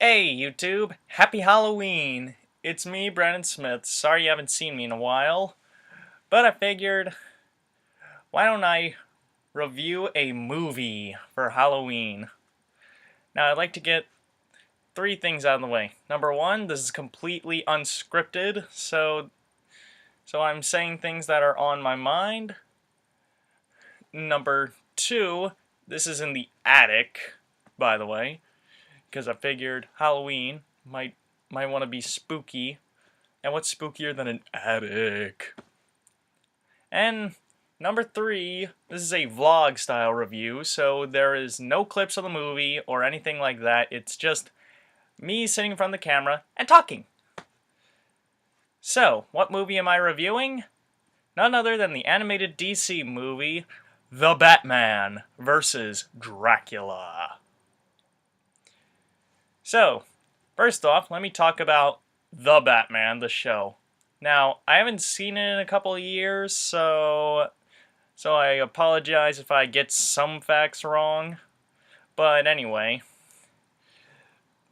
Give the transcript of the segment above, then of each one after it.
Hey YouTube, happy Halloween! It's me, Brandon Smith. Sorry you haven't seen me in a while, but I figured, why don't I review a movie for Halloween? Now I'd like to get three things out of the way. Number one, this is completely unscripted, so I'm saying things that are on my mind. Number two, this is in the attic, by the way, because I figured Halloween might want to be spooky. And what's spookier than an attic? And number three, this is a vlog style review, so there is no clips of the movie or anything like that. It's just me sitting in front of the camera and talking. So, what movie am I reviewing? None other than the animated DC movie, The Batman vs. Dracula. So, first off, let me talk about The Batman, the show. Now, I haven't seen it in a couple of years, so I apologize if I get some facts wrong. But anyway,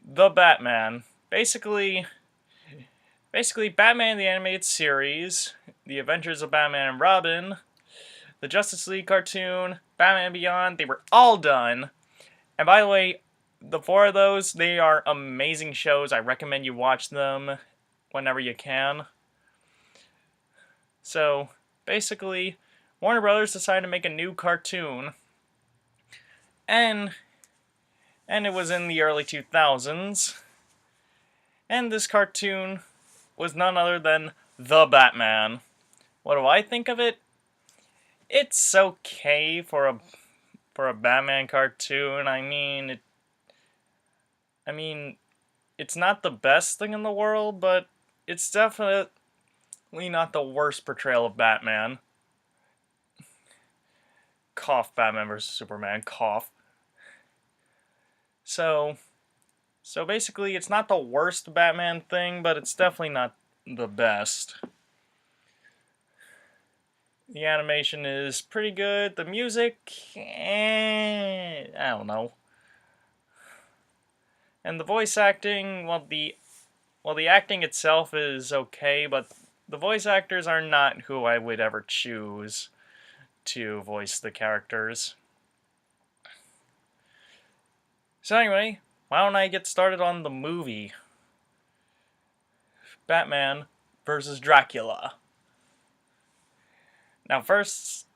The Batman. Basically Batman the Animated Series, The Adventures of Batman and Robin, the Justice League cartoon, Batman Beyond, they were all done. And by the way, the four of those, they are amazing shows. I recommend you watch them whenever you can. So, basically, Warner Brothers decided to make a new cartoon. And it was in the early 2000s. And this cartoon was none other than The Batman. What do I think of it? It's okay for a Batman cartoon. I mean, it's not the best thing in the world, but it's definitely not the worst portrayal of Batman. Cough, Batman vs. Superman, cough. So basically, it's not the worst Batman thing, but it's definitely not the best. The animation is pretty good. The music, I don't know. And the voice acting, well, the acting itself is okay, but the voice actors are not who I would ever choose to voice the characters. So anyway, why don't I get started on the movie? Batman vs. Dracula. Now first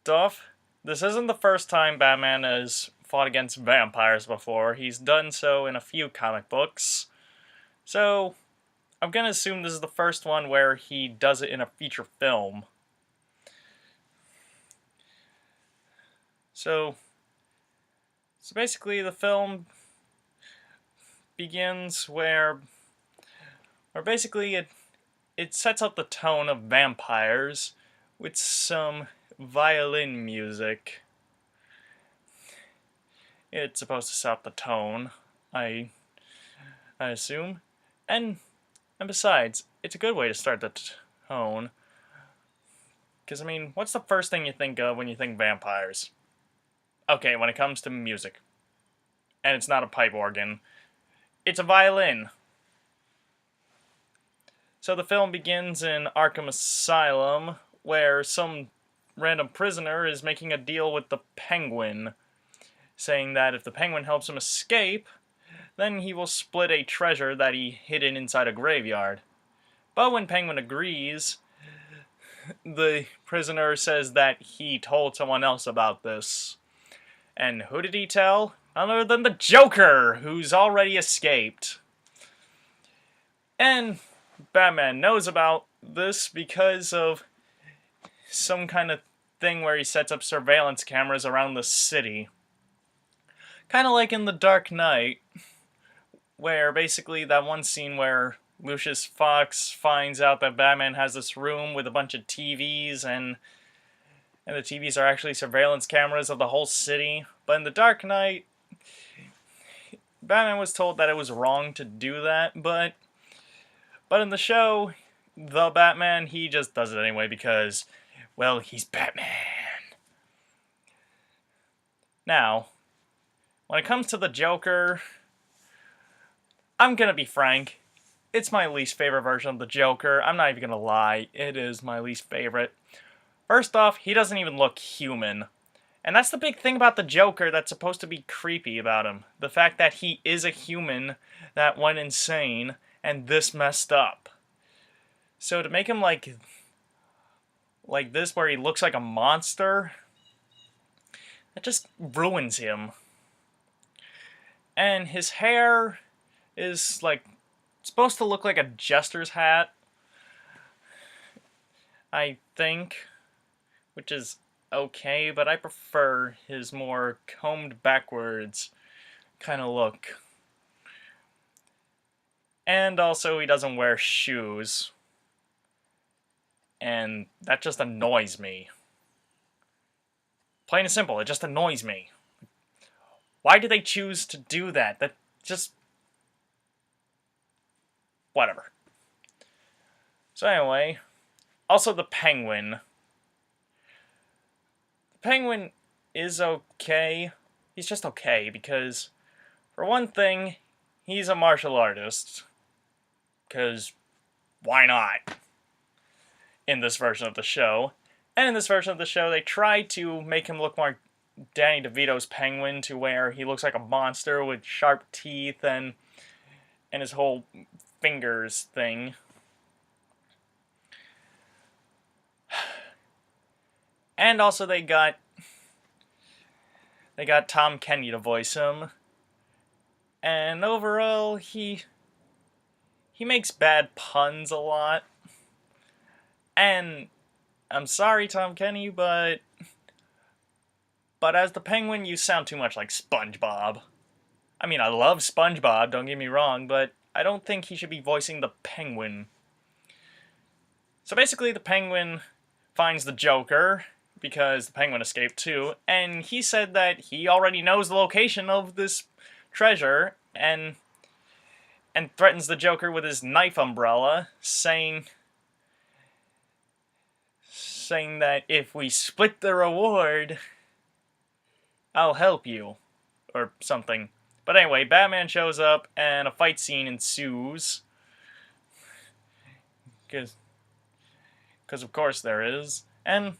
off, this isn't the first time Batman has fought against vampires before. He's done so in a few comic books. So, I'm gonna assume this is the first one where he does it in a feature film. So basically the film begins where basically it sets up the tone of vampires with some violin music. It's supposed to set up the tone, I assume. And besides, it's a good way to start the tone. Because, I mean, what's the first thing you think of when you think vampires? Okay, when it comes to music. And it's not a pipe organ. It's a violin. So the film begins in Arkham Asylum, where some random prisoner is making a deal with the Penguin, saying that if the Penguin helps him escape, then he will split a treasure that he hidden inside a graveyard. But when Penguin agrees, the prisoner says that he told someone else about this. And who did he tell? None other than the Joker, who's already escaped. And Batman knows about this because of some kind of thing where he sets up surveillance cameras around the city. Kind of like in The Dark Knight, where basically that one scene where Lucius Fox finds out that Batman has this room with a bunch of TVs, and the TVs are actually surveillance cameras of the whole city. But in The Dark Knight, Batman was told that it was wrong to do that, but in the show, The Batman, he just does it anyway because, well, he's Batman. Now, when it comes to the Joker, I'm gonna be frank. It's my least favorite version of the Joker. I'm not even gonna lie. It is my least favorite. First off, he doesn't even look human. And that's the big thing about the Joker that's supposed to be creepy about him. The fact that he is a human that went insane and this messed up. So to make him like this where he looks like a monster, that just ruins him. And his hair is like supposed to look like a jester's hat, I think, which is okay, but I prefer his more combed backwards kind of look. And also he doesn't wear shoes, and that just annoys me. Plain and simple, it just annoys me. Why do they choose to do that? That just... whatever. So anyway, also the Penguin. The Penguin is okay. He's just okay because, for one thing, he's a martial artist. Because why not? In this version of the show. And in this version of the show, they try to make him look more Danny DeVito's Penguin, to where he looks like a monster with sharp teeth and his whole fingers thing. And also they got Tom Kenny to voice him. And overall, he makes bad puns a lot. And I'm sorry, Tom Kenny, but as the Penguin, you sound too much like SpongeBob. I mean, I love SpongeBob, don't get me wrong, but I don't think he should be voicing the Penguin. So basically, the Penguin finds the Joker, because the Penguin escaped too, and he said that he already knows the location of this treasure, and threatens the Joker with his knife umbrella, saying that if we split the reward, I'll help you, or something. But anyway, Batman shows up, and a fight scene ensues. Because of course there is. And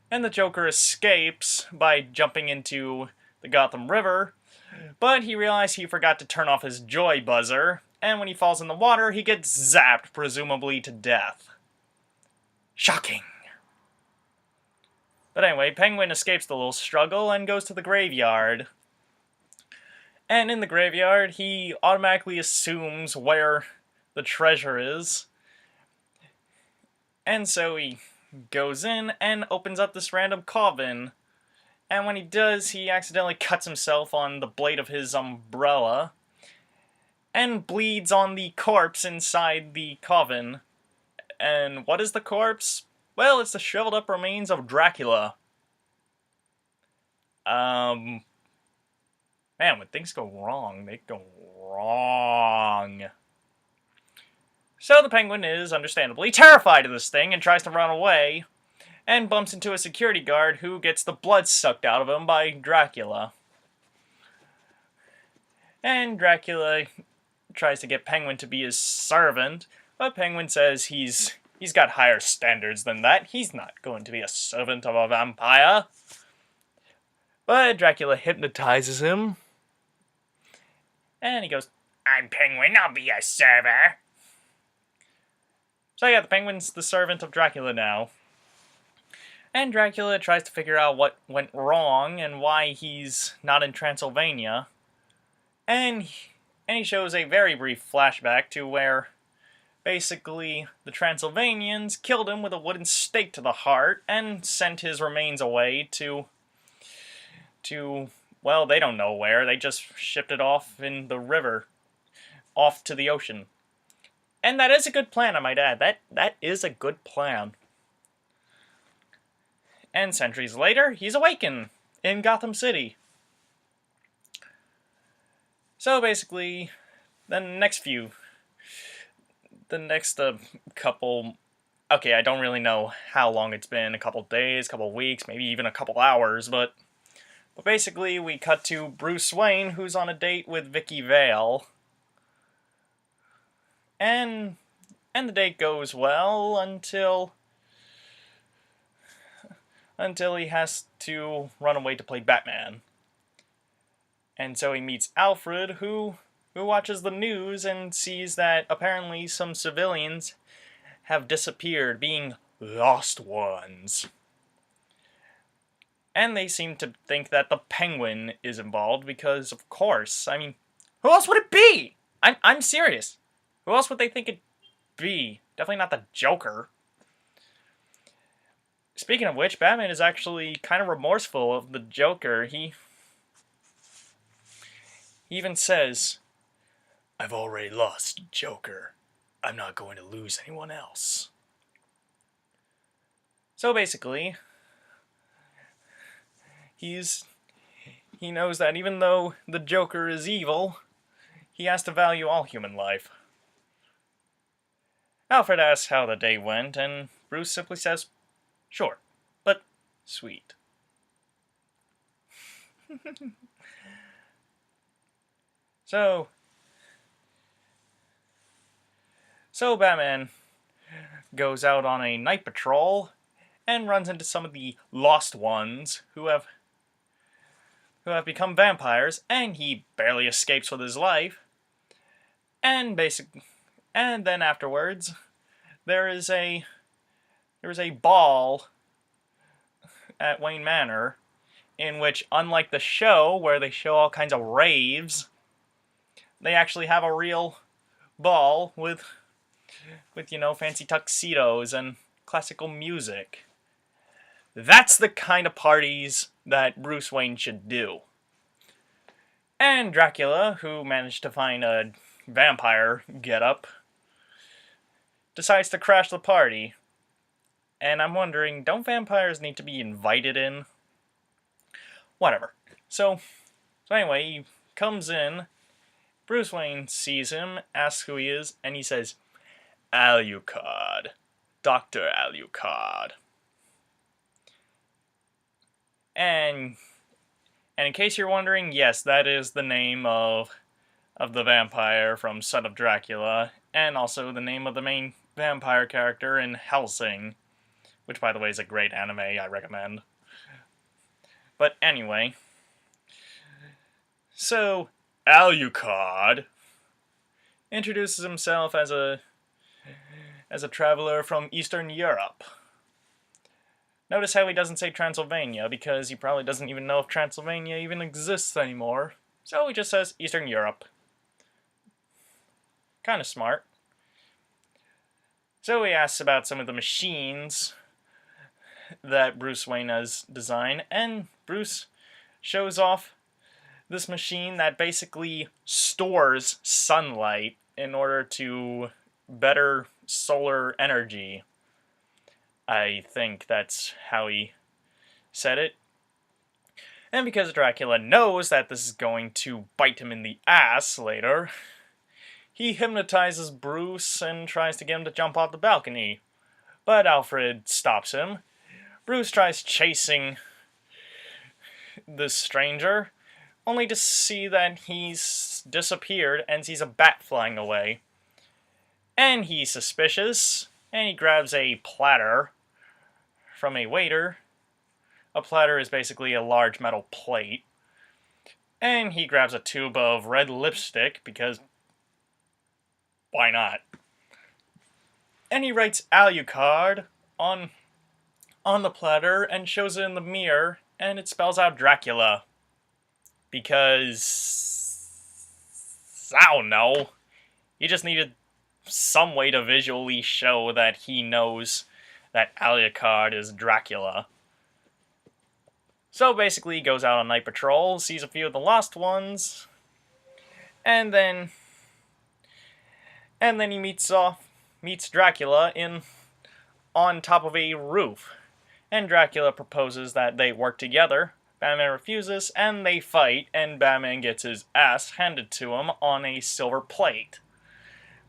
the Joker escapes by jumping into the Gotham River, but he realized he forgot to turn off his joy buzzer, and when he falls in the water, he gets zapped, presumably to death. Shocking. But anyway, Penguin escapes the little struggle and goes to the graveyard. And in the graveyard, he automatically assumes where the treasure is. And so he goes in and opens up this random coffin. And when he does, he accidentally cuts himself on the blade of his umbrella and bleeds on the corpse inside the coffin. And what is the corpse? Well, it's the shriveled up remains of Dracula. Man, when things go wrong, they go wrong. So the Penguin is understandably terrified of this thing and tries to run away, and bumps into a security guard who gets the blood sucked out of him by Dracula. And Dracula tries to get Penguin to be his servant, but Penguin says he's got higher standards than that. He's not going to be a servant of a vampire. But Dracula hypnotizes him. And he goes, "I'm Penguin, I'll be a server." So yeah, the Penguin's the servant of Dracula now. And Dracula tries to figure out what went wrong and why he's not in Transylvania. And he shows a very brief flashback to where basically the Transylvanians killed him with a wooden stake to the heart and sent his remains away to well, they don't know where. They just shipped it off in the river, off to the ocean. And that is a good plan, I might add. That is a good plan. And centuries later, he's awakened in Gotham City. So basically, the next couple... Okay, I don't really know how long it's been. A couple days, couple weeks, maybe even a couple hours, but basically we cut to Bruce Wayne, who's on a date with Vicky Vale. And the day goes well until he has to run away to play Batman. And so he meets Alfred, who watches the news and sees that apparently some civilians have disappeared, being lost ones. And they seem to think that the Penguin is involved because, of course, I mean, who else would it be? I'm serious. Who else would they think it'd be? Definitely not the Joker. Speaking of which, Batman is actually kind of remorseful of the Joker. He even says, "I've already lost Joker. I'm not going to lose anyone else." So basically, he knows that even though the Joker is evil, he has to value all human life. Alfred asks how the day went, and Bruce simply says, "Short, but sweet." So Batman goes out on a night patrol and runs into some of the lost ones who have become vampires, and he barely escapes with his life. And then afterwards, there is a ball at Wayne Manor in which, unlike the show where they show all kinds of raves, they actually have a real ball with fancy tuxedos and classical music. That's the kind of parties that Bruce Wayne should do. And Dracula, who managed to find a vampire getup, decides to crash the party. And I'm wondering, don't vampires need to be invited in? Whatever. So anyway, he comes in, Bruce Wayne sees him, asks who he is, and he says, "Alucard. Dr. Alucard." And in case you're wondering, yes, that is the name of the vampire from Son of Dracula, and also the name of the main vampire character in Hellsing, which, by the way, is a great anime I recommend. But anyway, so Alucard introduces himself as a traveler from Eastern Europe. Notice how he doesn't say Transylvania, because he probably doesn't even know if Transylvania even exists anymore. So he just says Eastern Europe. Kind of smart. So he asks about some of the machines that Bruce Wayne has designed, and Bruce shows off this machine that basically stores sunlight in order to better solar energy. I think that's how he said it. And because Dracula knows that this is going to bite him in the ass later, he hypnotizes Bruce and tries to get him to jump off the balcony. But Alfred stops him. Bruce tries chasing this stranger, only to see that he's disappeared and sees a bat flying away. And he's suspicious, and he grabs a platter from a waiter. A platter is basically a large metal plate. And he grabs a tube of red lipstick, because why not? And he writes Alucard on the platter and shows it in the mirror, and it spells out Dracula. Because I don't know. He just needed some way to visually show that he knows that Alucard is Dracula. So basically he goes out on night patrol, sees a few of the lost ones, and then he meets Dracula on top of a roof. And Dracula proposes that they work together. Batman refuses, and they fight, and Batman gets his ass handed to him on a silver plate.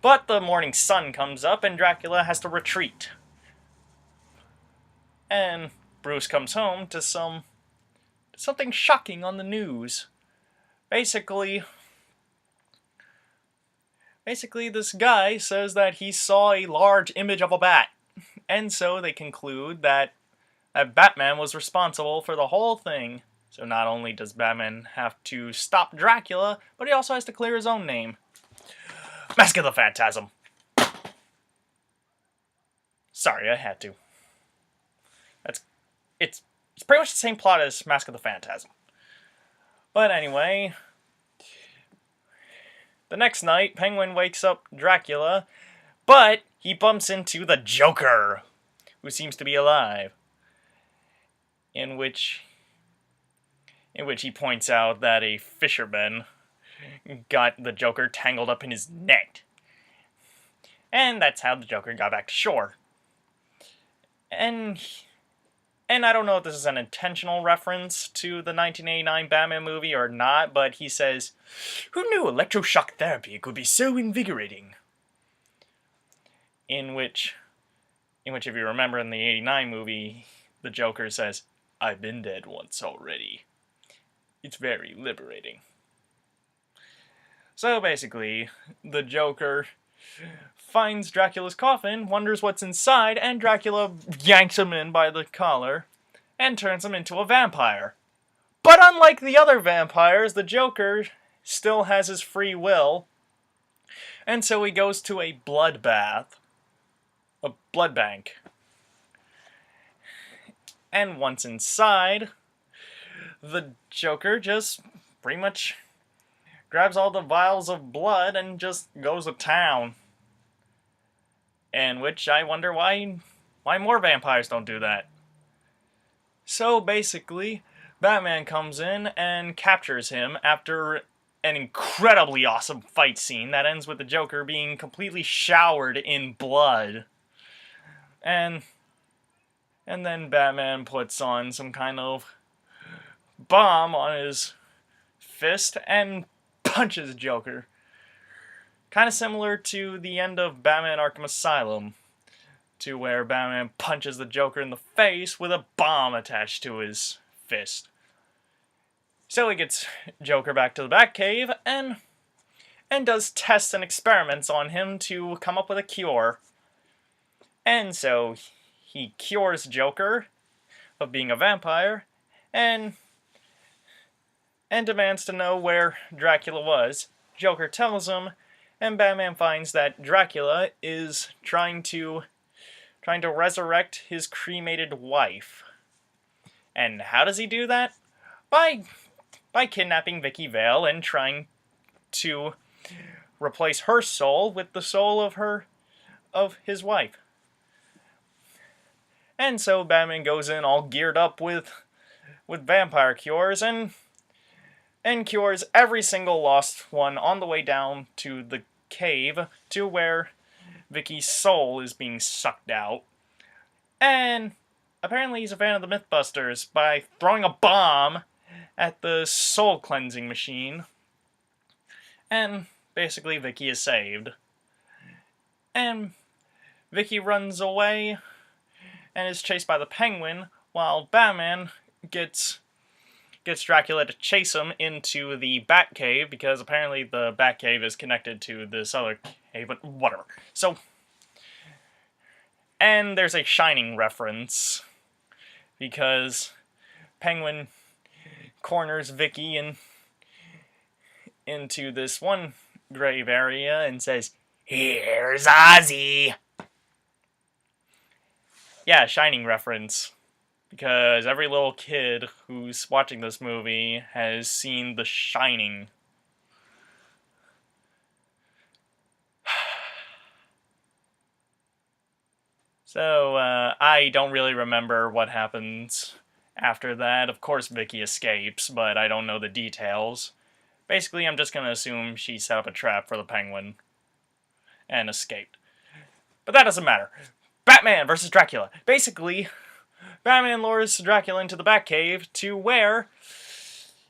But the morning sun comes up, and Dracula has to retreat. And Bruce comes home to something shocking on the news. Basically, Basically, this guy says that he saw a large image of a bat, and so they conclude that Batman was responsible for the whole thing. So not only does Batman have to stop Dracula, but he also has to clear his own name. Mask of the Phantasm. Sorry, I had to. It's pretty much the same plot as Mask of the Phantasm. But anyway, the next night, Penguin wakes up Dracula, but he bumps into the Joker, who seems to be alive. In which he points out that a fisherman got the Joker tangled up in his net. And that's how the Joker got back to shore. And I don't know if this is an intentional reference to the 1989 Batman movie or not, but he says, "Who knew electroshock therapy could be so invigorating?" In which, if you remember in the 89 movie, the Joker says, "I've been dead once already. It's very liberating." So basically, the Joker finds Dracula's coffin, wonders what's inside, and Dracula yanks him in by the collar and turns him into a vampire. But unlike the other vampires, the Joker still has his free will, and so he goes to a bloodbath, a blood bank. And once inside, the Joker just pretty much grabs all the vials of blood and just goes to town. And which I wonder why more vampires don't do that. So basically, Batman comes in and captures him after an incredibly awesome fight scene that ends with the Joker being completely showered in blood. And then Batman puts on some kind of bomb on his fist and punches Joker. Kind of similar to the end of Batman Arkham Asylum, to where Batman punches the Joker in the face with a bomb attached to his fist. So he gets Joker back to the Batcave and does tests and experiments on him to come up with a cure. And so he cures Joker of being a vampire and demands to know where Dracula was. Joker tells him, and Batman finds that Dracula is trying to resurrect his cremated wife. And how does he do that? By kidnapping Vicky Vale and trying to replace her soul with the soul of his wife. And so Batman goes in all geared up with vampire cures and cures every single lost one on the way down to the cave to where Vicky's soul is being sucked out. And apparently he's a fan of the Mythbusters by throwing a bomb at the soul cleansing machine. And basically Vicky is saved. And Vicky runs away and is chased by the Penguin, while Batman gets Dracula to chase him into the Batcave, because apparently the Batcave is connected to this other cave, but whatever. So, and there's a Shining reference, because Penguin corners Vicky into this one grave area and says, "Here's Ozzy." Yeah, Shining reference. Because every little kid who's watching this movie has seen The Shining. So, I don't really remember what happens after that. Of course Vicky escapes, but I don't know the details. Basically, I'm just going to assume she set up a trap for the Penguin and escaped. But that doesn't matter. Batman versus Dracula. Basically, Batman lures Dracula into the Batcave to where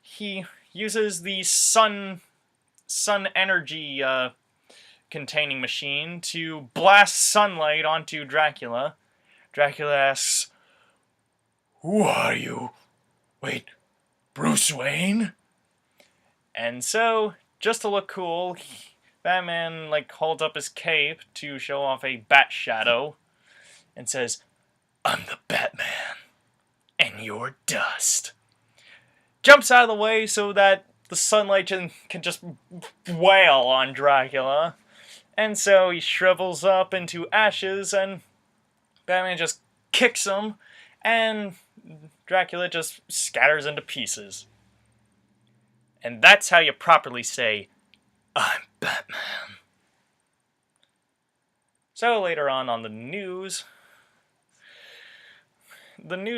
he uses the sun energy containing machine to blast sunlight onto Dracula. Dracula asks, "Who are you? Wait, Bruce Wayne?" And so, just to look cool, Batman, like, holds up his cape to show off a bat shadow and says, "I'm the Batman, and you're dust." Jumps out of the way so that the sunlight can just wail on Dracula. And so he shrivels up into ashes, and Batman just kicks him, and Dracula just scatters into pieces. And that's how you properly say, "I'm Batman." So later on the news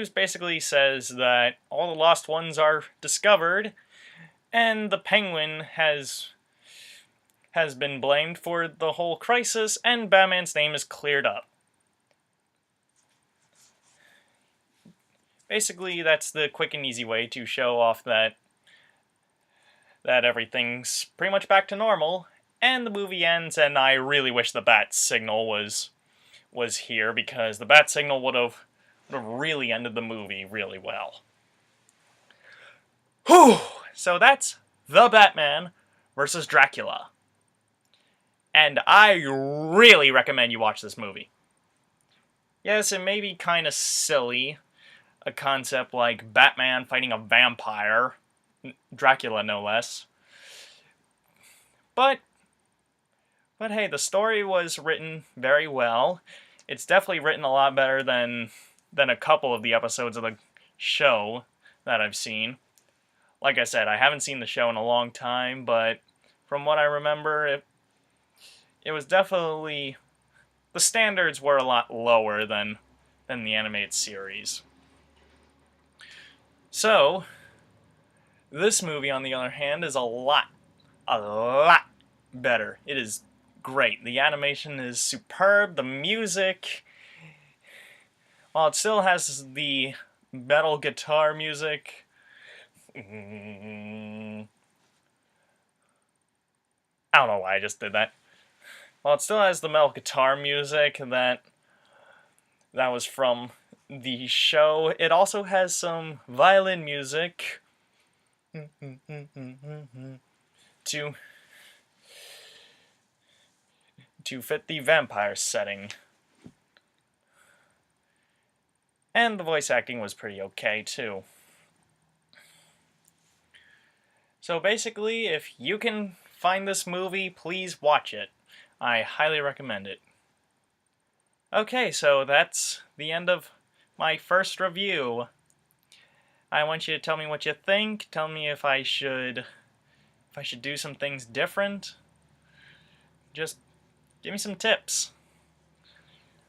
basically says that all the lost ones are discovered, and the Penguin has been blamed for the whole crisis, and Batman's name is cleared up. Basically, that's the quick and easy way to show off that everything's pretty much back to normal, and the movie ends, and I really wish the bat signal was here, because the bat signal would have really ended the movie really well. Whew! So that's The Batman versus Dracula. And I really recommend you watch this movie. Yes, it may be kind of silly, a concept like Batman fighting a vampire, Dracula no less. But hey, the story was written very well. It's definitely written a lot better than a couple of the episodes of the show that I've seen. Like I said, I haven't seen the show in a long time, but from what I remember, it was definitely, the standards were a lot lower than the animated series. So, this movie, on the other hand, is a lot better. It is great. The animation is superb. The music, while it still has the metal guitar music, I don't know why I just did that. While it still has the metal guitar music that was from the show, it also has some violin music to fit the vampire setting. And the voice acting was pretty okay too. So basically, if you can find this movie, please watch it. I highly recommend it. Okay, so that's the end of my first review. I want you to tell me what you think. Tell me if I should do some things different. Just give me some tips.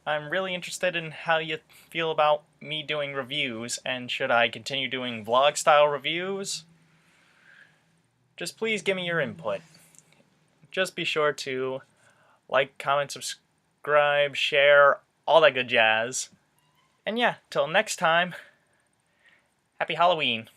I'm really interested in how you feel about me doing reviews, and should I continue doing vlog-style reviews? Just please give me your input. Just be sure to like, comment, subscribe, share, all that good jazz. And yeah, till next time, happy Halloween.